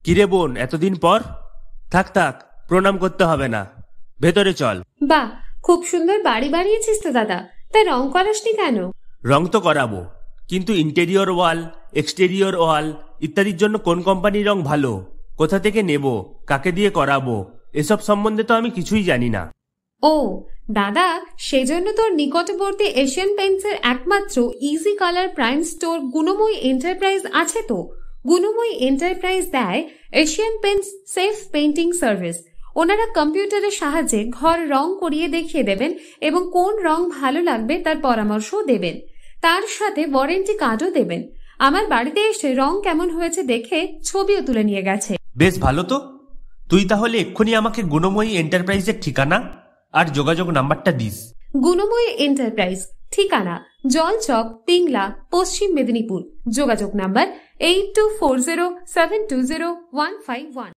কিরে বোন, এতদিন পর? থাক থাক, প্রণাম করতে হবে না, ভেতরে চল। বাহ, খুব সুন্দর বাড়ি বানিয়েছিস তো দাদা, তাই রং করাসনি কেন? রং তো করাবো, কিন্তু ইন্টেরিয়র ওয়াল, এক্সটেরিয়র ওয়াল ইত্যাদির জন্য কোন কোম্পানির রং ভালো, কোথা থেকে নেব, কাকে দিয়ে করাবো, এসব সম্বন্ধে তো আমি কিছুই জানি না। ও দাদা, সেজন্য তোর নিকটবর্তী এশিয়ান পেইন্টসের একমাত্র easy colour prime store Gunamoyee enterprise আছে তো। গুণময়ী এন্টারপ্রাইজ দেয় Asian Paints safe painting service. ওনারা কম্পিউটারের সাহায্যে ঘর রং করিয়ে দেখিয়ে দেবেন এবং কোন রং ভালো লাগবে তার পরামর্শও দেবেন। তার সাথে ওয়ারেন্টি কার্ডও দেবেন। আমার বাড়িতে এসে রং কেমন হয়েছে দেখে ছবিও তুলে নিয়ে গেছে। বেশ ভালো তো। তুই তাহলে এক্ষুনি আমাকে গুণময়ী এন্টারপ্রাইজের ঠিকানা আর যোগাযোগ নাম্বারটা দিস। গুণময়ী এন্টারপ্রাইজ, ঠিকানা জলচক, পিংলা, পশ্চিম মেদিনীপুর। যোগাযোগ নাম্বার 8240720151।